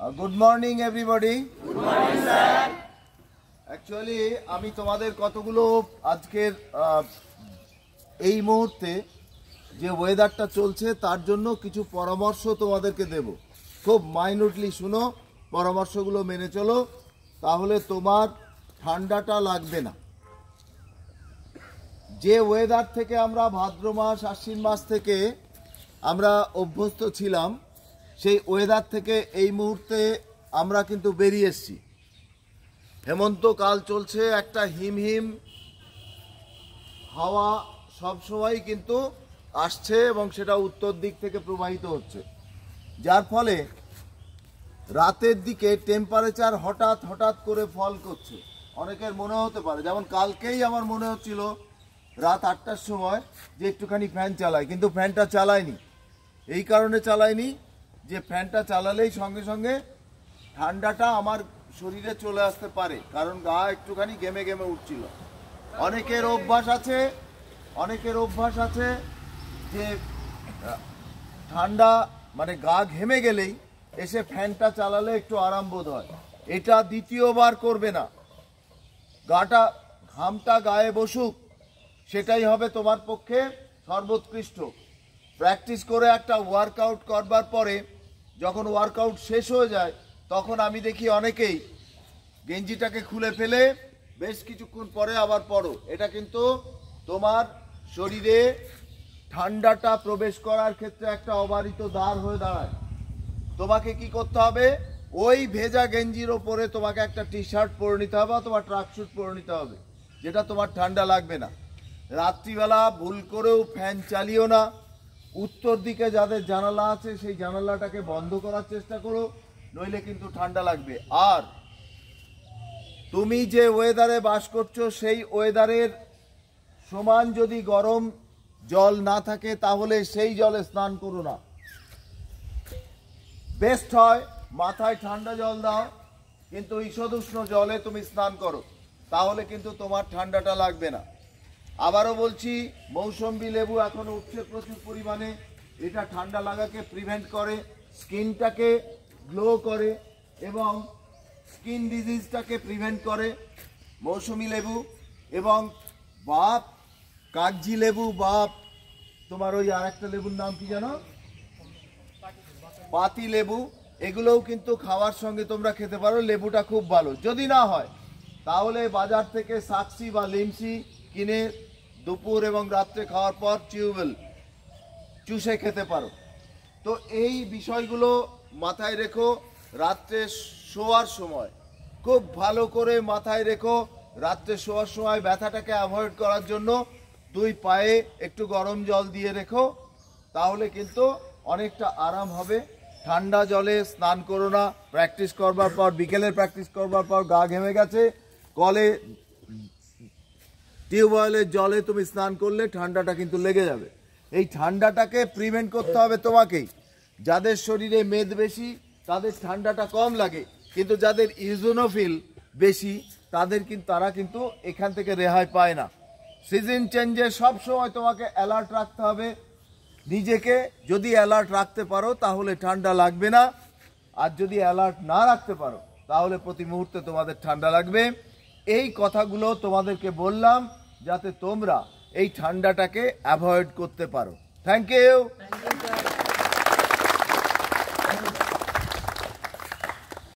Good morning everybody. Good morning sir. Actually আমি তোমাদের কতগুলো আজকের এই মুহূর্তে যে ওয়েদারটা চলছে তার জন্য কিছু পরামর্শ তোমাদেরকে দেব। খুব মাইনুটলি শুনো, পরামর্শগুলো মেনে চলো, তাহলে তোমার ঠান্ডাটা লাগবে না। যে ওয়েদার থেকে আমরা ভাদ্র মাস আশ্বিন মাস থেকে আমরা অভ্যস্ত ছিলাম, সেই ওয়েদার থেকে এই মুহূর্তে আমরা কিন্তু বেরিয়ে এসেছি। হেমন্তকাল চলছে, একটা হিমহিম হাওয়া সবসময় কিন্তু আসছে এবং সেটা উত্তর দিক থেকে প্রবাহিত হচ্ছে, যার ফলে রাতের দিকে টেম্পারেচার হঠাৎ হঠাৎ করে ফল করছে। অনেকের মনে হতে পারে, যেমন কালকেই আমার মনে হচ্ছিল রাত 8টার সময় যে একটুখানি ফ্যান চালাই, কিন্তু ফ্যানটা চালাইনি। এই কারণে চালাইনি যে ফ্যানটা চালালেই সঙ্গে সঙ্গে ঠান্ডাটা আমার শরীরে চলে আসতে পারে, কারণ গা একটুখানি ঘেমে ঘেমে উঠছিল। অনেকের অভ্যাস আছে যে ঠান্ডা মানে গা ঘেমে গেলেই এসে ফ্যানটা চালালে একটু আরাম বোধ হয়। এটা দ্বিতীয়বার করবে না। ঘামটা গায়ে বসুক, সেটাই হবে তোমার পক্ষে সর্বোৎকৃষ্ট। প্র্যাকটিস করে একটা ওয়ার্কআউট করবার পরে যখন ওয়ার্কআউট শেষ হয়ে যায়, তখন আমি দেখি অনেকেই গেঞ্জিটাকে খুলে ফেলে বেশ কিছুক্ষণ পরে আবার পরো। এটা কিন্তু তোমার শরীরে ঠান্ডাটা প্রবেশ করার ক্ষেত্রে একটা অবারিত দ্বার হয়ে দাঁড়ায়। তোমাকে কি করতে হবে, ওই ভেজা গেঞ্জির ওপরে তোমাকে একটা টি শার্ট পরে নিতে হবে অথবা ট্রাকস্যুট পরে নিতে হবে, যেটা তোমার ঠান্ডা লাগবে না। রাত্রিবেলা ভুল করেও ফ্যান চালিও না। উত্তর দিকে যাদের জানালা আছে সেই জানালাটাকে বন্ধ করার চেষ্টা করো, নইলে কিন্তু ঠান্ডা লাগবে। আর তুমি যে ওয়েদারে বাস করছো সেই ওয়েদারের সমান যদি গরম জল না থাকে, তাহলে সেই জলে স্নান করো না। বেস্ট হয় মাথায় ঠান্ডা জল দাও, কিন্তু ঈষদুষ্ণ জলে তুমি স্নান করো, তাহলে কিন্তু তোমার ঠান্ডাটা লাগবে না। আবারও বলছি, মৌসম্বি লেবু এখন উঠছে প্রচুর পরিমাণে। এটা ঠান্ডা লাগাকে প্রিভেন্ট করে, স্কিনটাকে গ্লো করে এবং স্কিন ডিজিজটাকে প্রিভেন্ট করে মৌসুমি লেবু। এবং বাপ কাগজি লেবু, বাপ তোমার ওই আর একটা লেবুর নাম কি জানো, পাতি লেবু, এগুলোও কিন্তু খাওয়ার সঙ্গে তোমরা খেতে পারো। লেবুটা খুব ভালো। যদি না হয় তাহলে বাজার থেকে সাকসি বা লিমসি কিনে দুপুর এবং রাত্রে খাওয়ার পর টিউবওয়েল চুষে খেতে পারো। তো এই বিষয়গুলো মাথায় রেখো। রাত্রে শোয়ার সময় খুব ভালো করে মাথায় রেখো, রাত্রে শোয়ার সময় ব্যথাটাকে অ্যাভয়েড করার জন্য দুই পায়ে একটু গরম জল দিয়ে রেখো, তাহলে কিন্তু অনেকটা আরাম হবে। ঠান্ডা জলে স্নান করো না। প্র্যাকটিস করবার পর, বিকেলের প্র্যাকটিস করবার পর গা ঘেমে গেছে, কলে টিউবওয়েলের জলে তুমি স্নান করলে ঠান্ডাটা কিন্তু লেগে যাবে। এই ঠান্ডাটাকে প্রিভেন্ট করতে হবে তোমাকেই। যাদের শরীরে মেদ বেশি তাদের ঠান্ডাটা কম লাগে, কিন্তু যাদের ইউজোনোফিল বেশি তারা কিন্তু এখান থেকে রেহাই পায় না। সিজন চেঞ্জে সব সময় তোমাকে অ্যালার্ট রাখতে হবে নিজেকে। যদি অ্যালার্ট রাখতে পারো তাহলে ঠান্ডা লাগবে না, আর যদি অ্যালার্ট না রাখতে পারো তাহলে প্রতি মুহূর্তে তোমাদের ঠান্ডা লাগবে। এই কথাগুলো তোমাদেরকে বললাম যাতে তোমরা এই ঠান্ডাটাকে অ্যাভয়েড করতে পারো। Thank you.